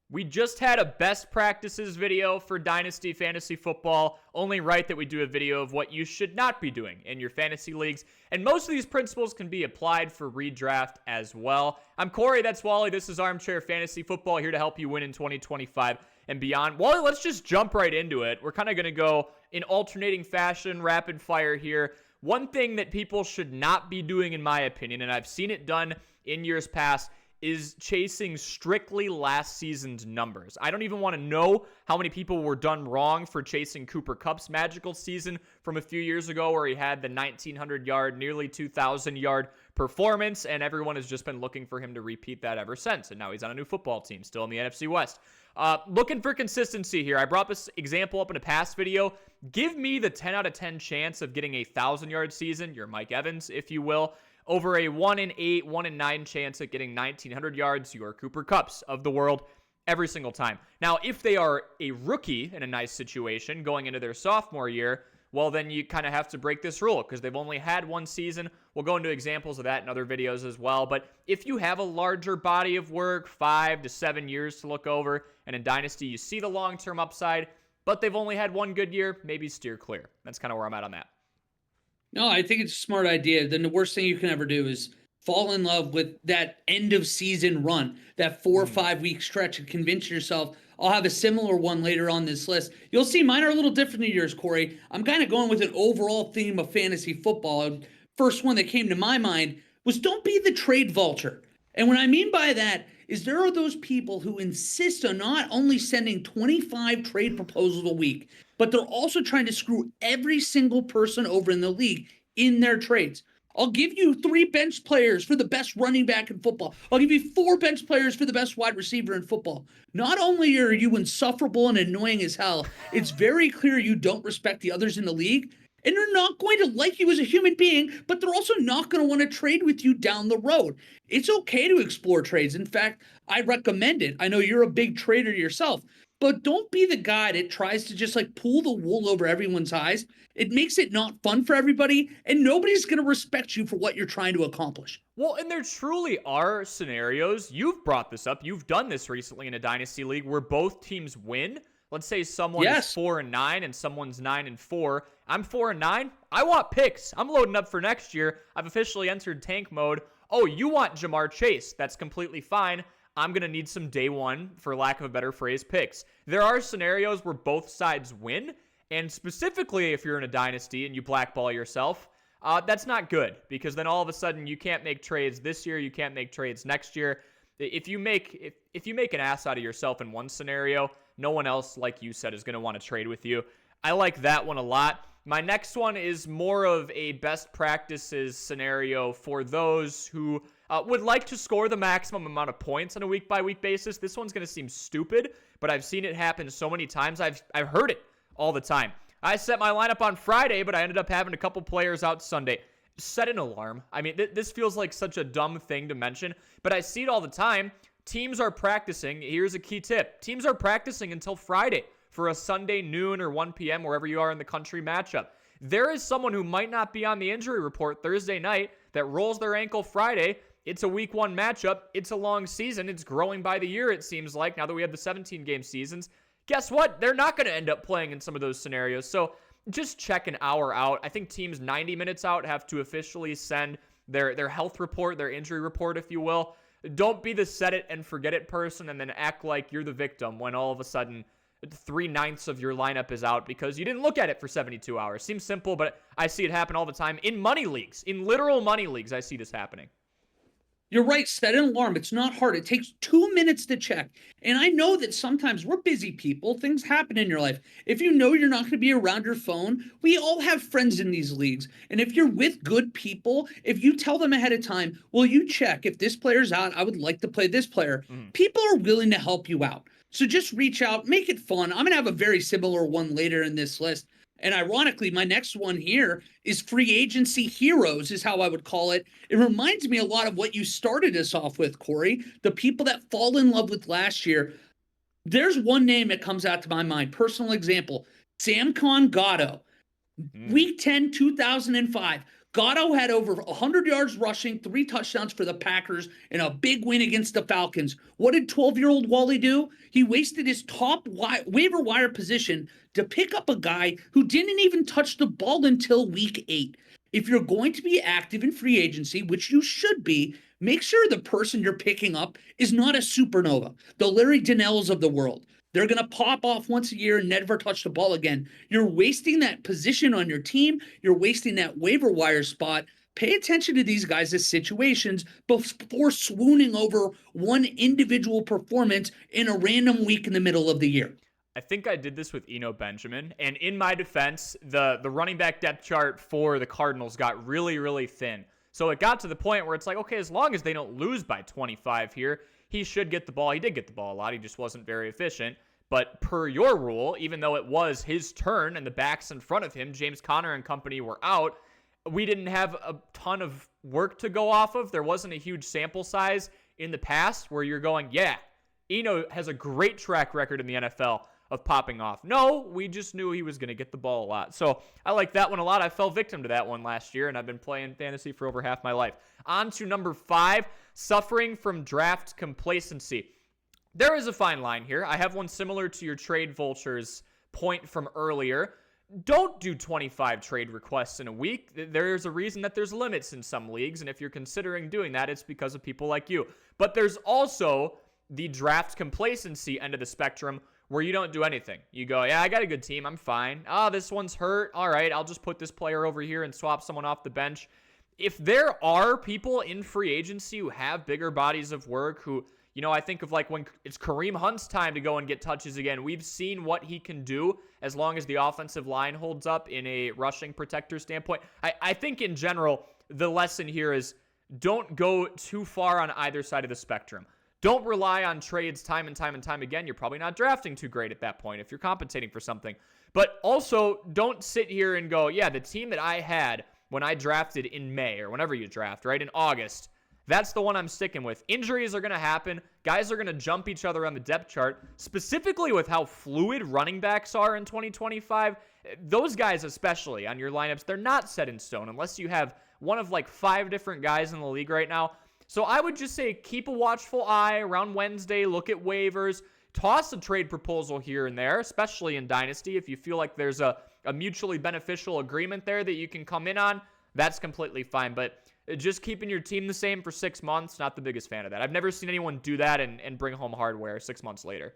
We just had a best practices video for Dynasty Fantasy Football. Only right that we do a video of what you should not be doing in your fantasy leagues. And most of these principles can be applied for redraft as well. I'm Corey, that's Wally. This is Armchair Fantasy Football, here to help you win in 2025 and beyond. Wally, let's just jump right into it. We're kind of going to go in alternating fashion, rapid fire here. One thing that people should not be doing, in my opinion, and I've seen it done in years past, is chasing strictly last season's numbers. I don't even want to know how many people were done wrong for chasing Cooper Kupp's magical season from a few years ago where he had the 1,900-yard, nearly 2,000-yard performance, and everyone has just been looking for him to repeat that ever since, and now he's on a new football team, still in the NFC West. Looking for consistency here. I brought this example up in a past video. Give me the 10 out of 10 chance of getting a 1,000-yard season, your Mike Evans, if you will, over a 1 in 8, 1 in 9 chance at getting 1,900 yards, your Cooper Kupps of the world, every single time. Now, if they are a rookie in a nice situation going into their sophomore year, well, then you kind of have to break this rule because they've only had one season. We'll go into examples of that in other videos as well. But if you have a larger body of work, 5 to 7 years to look over, and in Dynasty you see the long-term upside, but they've only had one good year, maybe steer clear. That's kind of where I'm at on that. No, I think it's a smart idea. Then the worst thing you can ever do is fall in love with that end of season run, that 4 or 5 week stretch, and convince yourself, I'll have a similar one later on this list. You'll see mine are a little different than yours, Corey. I'm kind of going with an overall theme of fantasy football. And first one that came to my mind was don't be the trade vulture. And what I mean by that is there are those people who insist on not only sending 25 trade proposals a week, but they're also trying to screw every single person over in the league in their trades. I'll give you 3 bench players for the best running back in football. I'll give you 4 bench players for the best wide receiver in football. Not only are you insufferable and annoying as hell, it's very clear you don't respect the others in the league, and they're not going to like you as a human being, but they're also not going to want to trade with you down the road. It's okay to explore trades. In fact, I recommend it. I know you're a big trader yourself, but don't be the guy that tries to just like pull the wool over everyone's eyes. It makes it not fun for everybody, and nobody's going to respect you for what you're trying to accomplish. Well, and there truly are scenarios. You've brought this up. You've done this recently in a Dynasty League where both teams win. Let's say someone is 4-9 and someone's 9-4. I'm 4-9. I want picks. I'm loading up for next year. I've officially entered tank mode. Oh, you want Jamar Chase. That's completely fine. I'm going to need some day one, for lack of a better phrase, picks. There are scenarios where both sides win, and specifically if you're in a dynasty and you blackball yourself, that's not good, because then all of a sudden you can't make trades this year, you can't make trades next year. If you make an ass out of yourself in one scenario, no one else, like you said, is going to want to trade with you. I like that one a lot. My next one is more of a best practices scenario for those who would like to score the maximum amount of points on a week-by-week basis. This one's going to seem stupid, but I've seen it happen so many times. I've heard it all the time. I set my lineup on Friday, but I ended up having a couple players out Sunday. Set an alarm. I mean, this feels like such a dumb thing to mention, but I see it all the time. Teams are practicing. Here's a key tip. Teams are practicing until Friday for a Sunday noon or 1 p.m., wherever you are in the country matchup. There is someone who might not be on the injury report Thursday night that rolls their ankle Friday. It's a week 1 matchup. It's a long season. It's growing by the year, it seems like, now that we have the 17-game seasons. Guess what? They're not going to end up playing in some of those scenarios. So just check an hour out. I think teams 90 minutes out have to officially send their health report, their injury report, if you will. Don't be the set it and forget it person and then act like you're the victim when all of a sudden 3/9 of your lineup is out because you didn't look at it for 72 hours. Seems simple, but I see it happen all the time in money leagues. In literal money leagues, I see this happening. You're right. Set an alarm. It's not hard. It takes 2 minutes to check. And I know that sometimes we're busy people. Things happen in your life. If you know you're not going to be around your phone, we all have friends in these leagues. And if you're with good people, if you tell them ahead of time, will you check if this player's out? I would like to play this player. People are willing to help you out. So just reach out, make it fun. I'm going to have a very similar one later in this list. And ironically, my next one here is free agency heroes, is how I would call it. It reminds me a lot of what you started us off with, Corey, the people that fall in love with last year. There's one name that comes out to my mind, personal example, Sam Gatto. Week 10, 2005, Gatto had over 100 yards rushing, 3 touchdowns for the Packers, and a big win against the Falcons. What did 12-year-old Wally do? He wasted his top waiver wire position to pick up a guy who didn't even touch the ball until week 8. If you're going to be active in free agency, which you should be, make sure the person you're picking up is not a supernova, the Larry Donnells of the world. They're going to pop off once a year and never touch the ball again. You're wasting that position on your team. You're wasting that waiver wire spot. Pay attention to these guys' situations before swooning over one individual performance in a random week in the middle of the year. I think I did this with Eno Benjamin, and in my defense, the running back depth chart for the Cardinals got really, really thin. So it got to the point where it's like, okay, as long as they don't lose by 25 here, he should get the ball. He did get the ball a lot. He just wasn't very efficient. But per your rule, even though it was his turn and the backs in front of him, James Conner and company were out, we didn't have a ton of work to go off of. There wasn't a huge sample size in the past where you're going, yeah, Eno has a great track record in the NFL of popping off. No, we just knew he was going to get the ball a lot. So I like that one a lot. I fell victim to that one last year, and I've been playing fantasy for over half my life. On to number 5, suffering from draft complacency. There is a fine line here. I have one similar to your trade vultures point from earlier. Don't do 25 trade requests in a week. There's a reason that there's limits in some leagues, and if you're considering doing that, it's because of people like you. But there's also the draft complacency end of the spectrum where you don't do anything. You go, yeah, I got a good team. I'm fine. Oh, this one's hurt. All right, I'll just put this player over here and swap someone off the bench. If there are people in free agency who have bigger bodies of work, who, you know, I think of like when it's Kareem Hunt's time to go and get touches again. We've seen what he can do as long as the offensive line holds up in a rushing protector standpoint. I think in general, the lesson here is don't go too far on either side of the spectrum. Don't rely on trades time and time and time again. You're probably not drafting too great at that point if you're compensating for something. But also, don't sit here and go, yeah, the team that I had when I drafted in May or whenever you draft, right, in August, that's the one I'm sticking with. Injuries are going to happen. Guys are going to jump each other on the depth chart, specifically with how fluid running backs are in 2025. Those guys especially on your lineups, they're not set in stone unless you have one of like 5 different guys in the league right now. So I would just say keep a watchful eye around Wednesday. Look at waivers. Toss a trade proposal here and there, especially in Dynasty. If you feel like there's a mutually beneficial agreement there that you can come in on, that's completely fine. But just keeping your team the same for 6 months, not the biggest fan of that. I've never seen anyone do that and bring home hardware 6 months later.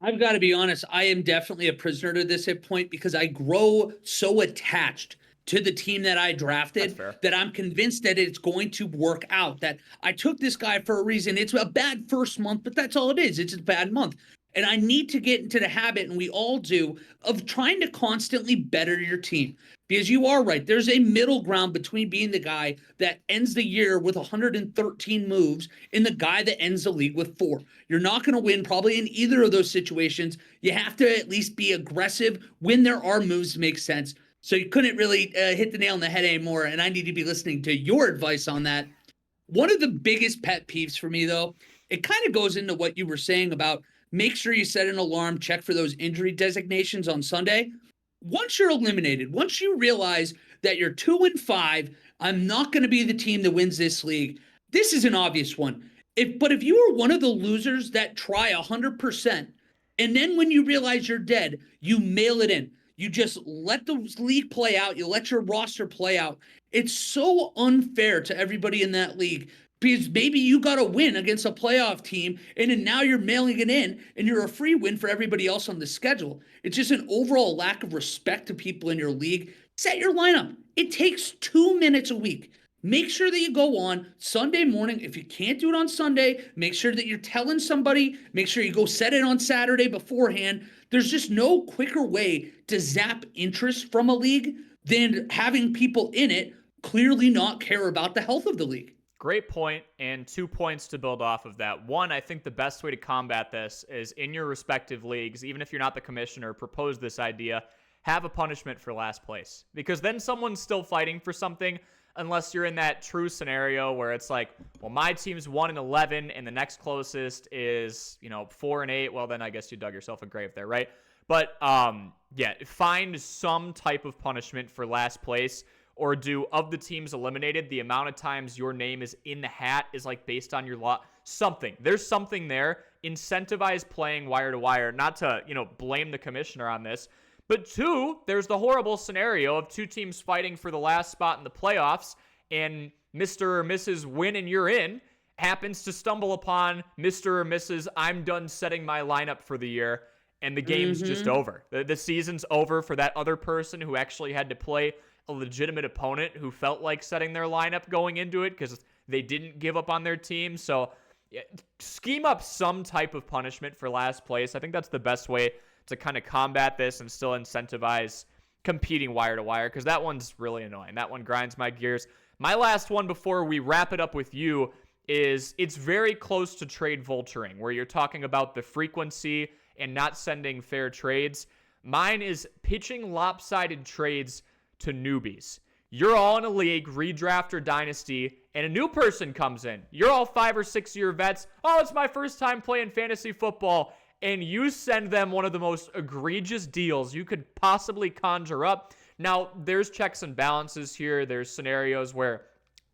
I've got to be honest, I am definitely a prisoner to this point because I grow so attached to the team that I drafted that I'm convinced that it's going to work out, that I took this guy for a reason. It's a bad first month, but that's all it is. It's a bad month. And I need to get into the habit, and we all do, of trying to constantly better your team. Because you are right. There's a middle ground between being the guy that ends the year with 113 moves and the guy that ends the league with 4. You're not going to win probably in either of those situations. You have to at least be aggressive when there are moves to make sense. So you couldn't really hit the nail on the head anymore, and I need to be listening to your advice on that. One of the biggest pet peeves for me, though, it kind of goes into what you were saying about make sure you set an alarm, check for those injury designations on Sunday. Once you're eliminated, once you realize that you're 2-5, I'm not going to be the team that wins this league. This is an obvious one. But if you are one of the losers that try 100%, and then when you realize you're dead, you mail it in. You just let the league play out. You let your roster play out. It's so unfair to everybody in that league because maybe you got to win against a playoff team, and then now you're mailing it in, and you're a free win for everybody else on the schedule. It's just an overall lack of respect to people in your league. Set your lineup. It takes 2 minutes a week. Make sure that you go on Sunday morning. If you can't do it on Sunday, make sure that you're telling somebody. Make sure you go set it on Saturday beforehand. There's just no quicker way to zap interest from a league than having people in it clearly not care about the health of the league. Great point, and 2 points to build off of that. One, I think the best way to combat this is in your respective leagues, even if you're not the commissioner, propose this idea, have a punishment for last place. Because then someone's still fighting for something unless you're in that true scenario where it's like, well, my team's 1-11 and the next closest is, 4-8. Well, then I guess you dug yourself a grave there, right? But yeah, find some type of punishment for last place, or do of the teams eliminated, the amount of times your name is in the hat is like based on your lot. Something. There's something there. Incentivize playing wire to wire. Not to, blame the commissioner on this. But 2, there's the horrible scenario of 2 teams fighting for the last spot in the playoffs, and Mr. or Mrs. Win and you're in happens to stumble upon Mr. or Mrs. I'm done setting my lineup for the year, and the game's just over. The season's over for that other person who actually had to play a legitimate opponent who felt like setting their lineup going into it because they didn't give up on their team. So scheme up some type of punishment for last place. I think that's the best way to kind of combat this and still incentivize competing wire to wire, because that one's really annoying. That one grinds my gears. My last one before we wrap it up with you is it's very close to trade vulturing, where you're talking about the frequency and not sending fair trades. Mine is pitching lopsided trades to newbies. You're all in a league, redraft or dynasty, and a new person comes in. You're all 5 or 6 year vets. Oh, it's my first time playing fantasy football. And you send them one of the most egregious deals you could possibly conjure up. Now, there's checks and balances here. There's scenarios where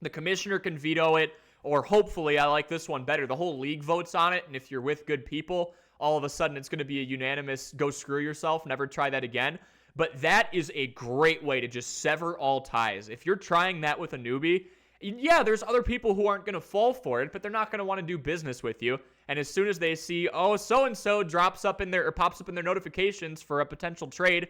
the commissioner can veto it, or hopefully, I like this one better, the whole league votes on it, and if you're with good people, all of a sudden it's going to be a unanimous go screw yourself, never try that again. But that is a great way to just sever all ties. If you're trying that with a newbie, yeah, there's other people who aren't going to fall for it, but they're not going to want to do business with you. And as soon as they see, oh, so-and-so pops up in their notifications for a potential trade,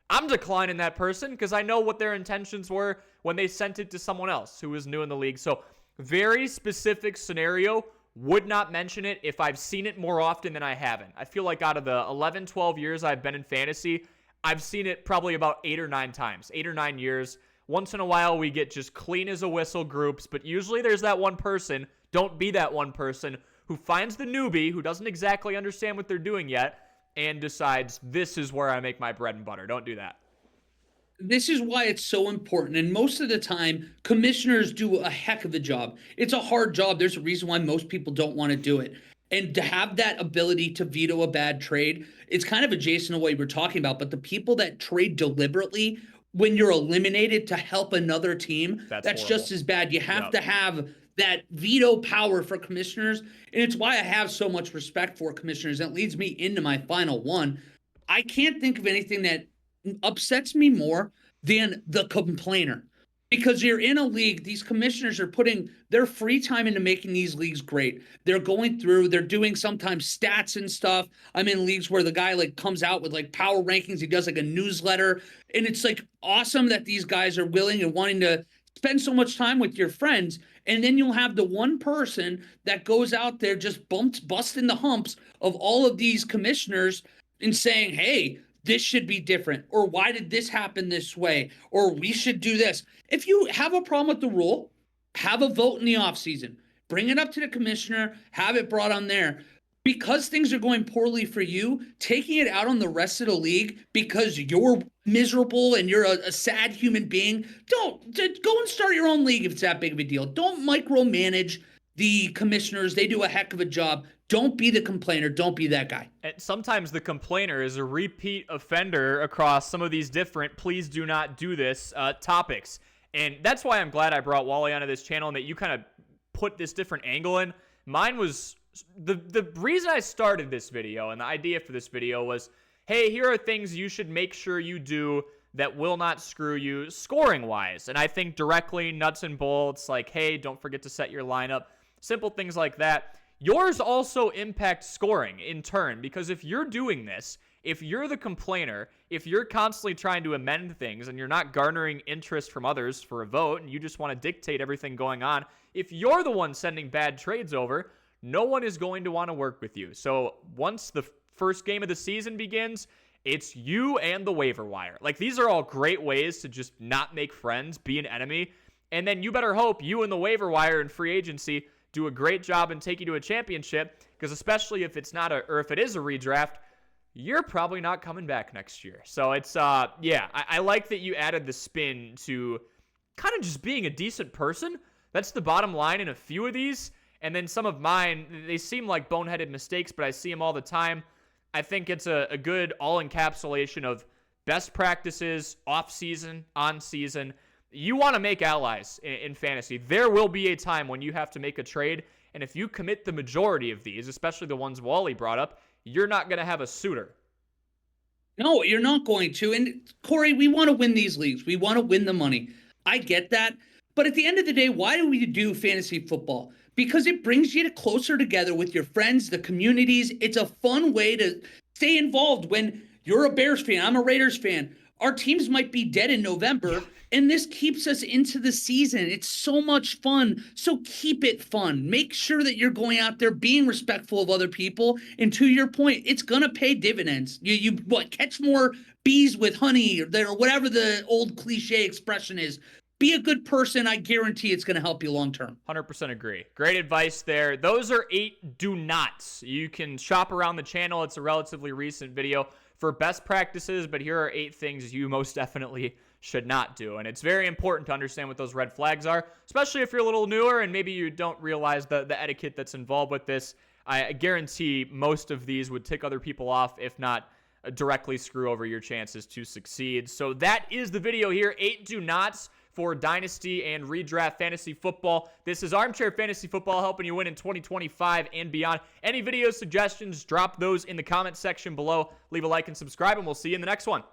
I'm declining that person because I know what their intentions were when they sent it to someone else who was new in the league. So very specific scenario. Would not mention it if I've seen it more often than I haven't. I feel like out of the 11, 12 years I've been in fantasy, I've seen it probably about 8 or 9 times, 8 or 9 years. Once in a while, we get just clean as a whistle groups, but usually there's that one person, don't be that one person, who finds the newbie who doesn't exactly understand what they're doing yet and decides, this is where I make my bread and butter. Don't do that. This is why it's so important. And most of the time, commissioners do a heck of a job. It's a hard job. There's a reason why most people don't want to do it. And to have that ability to veto a bad trade, it's kind of adjacent to what you were talking about. But the people that trade deliberately when you're eliminated to help another team, that's just as bad. You have to have that veto power for commissioners. And it's why I have so much respect for commissioners. That leads me into my final one. I can't think of anything that upsets me more than the complainer. Because you're in a league, these commissioners are putting their free time into making these leagues great. They're going through, they're doing sometimes stats and stuff. I'm in leagues where the guy comes out with power rankings. He does a newsletter. And it's awesome that these guys are willing and wanting to spend so much time with your friends. And then you'll have the one person that goes out there just busting the humps of all of these commissioners and saying, hey, this should be different, or why did this happen this way, or we should do this. If you have a problem with the rule, have a vote in the offseason. Bring it up to the commissioner, have it brought on there. Because things are going poorly for you, taking it out on the rest of the league because you're miserable and you're a sad human being, go and start your own league if it's that big of a deal. Don't micromanage the commissioners. They do a heck of a job. Don't be the complainer. Don't be that guy. And sometimes the complainer is a repeat offender across some of these different please do not do this topics. And that's why I'm glad I brought Wally onto this channel and that you kind of put this different angle in. Mine was the reason I started this video, and the idea for this video was, hey, here are things you should make sure you do that will not screw you scoring wise. And I think directly nuts and bolts, hey, don't forget to set your lineup. Simple things like that. Yours also impact scoring in turn, because if you're doing this, if you're the complainer, if you're constantly trying to amend things and you're not garnering interest from others for a vote and you just want to dictate everything going on, if you're the one sending bad trades over, no one is going to want to work with you. So once the first game of the season begins, it's you and the waiver wire. These are all great ways to just not make friends, be an enemy, and then you better hope you and the waiver wire and free agency do a great job and take you to a championship, because especially if it's not or if it is a redraft, you're probably not coming back next year. So it's, I like that you added the spin to kind of just being a decent person. That's the bottom line in a few of these. And then some of mine, they seem like boneheaded mistakes, but I see them all the time. I think it's a good all encapsulation of best practices, off season, on season, you want to make allies in fantasy. There will be a time when you have to make a trade, and if you commit the majority of these, especially the ones Wally brought up, you're not going to have a suitor. No, you're not going to. And Corey, we want to win these leagues. We want to win the money. I get that. But at the end of the day, why do we do fantasy football? Because it brings you closer together with your friends, the communities. It's a fun way to stay involved. When you're a Bears fan, I'm a Raiders fan, our teams might be dead in November, and this keeps us into the season. It's so much fun. So keep it fun. Make sure that you're going out there being respectful of other people. And to your point, it's going to pay dividends. You catch more bees with honey, or whatever the old cliche expression is. Be a good person. I guarantee it's going to help you long term. 100% agree. Great advice there. Those are 8 do nots. You can shop around the channel. It's a relatively recent video for best practices, but here are 8 things you most definitely should not do. And it's very important to understand what those red flags are, especially if you're a little newer and maybe you don't realize the etiquette that's involved with this. I guarantee most of these would tick other people off, if not directly screw over your chances to succeed. So that is the video here. 8 do nots for Dynasty and Redraft Fantasy Football. This is Armchair Fantasy Football, helping you win in 2025 and beyond. Any video suggestions, drop those in the comment section below. Leave a like and subscribe, and we'll see you in the next one.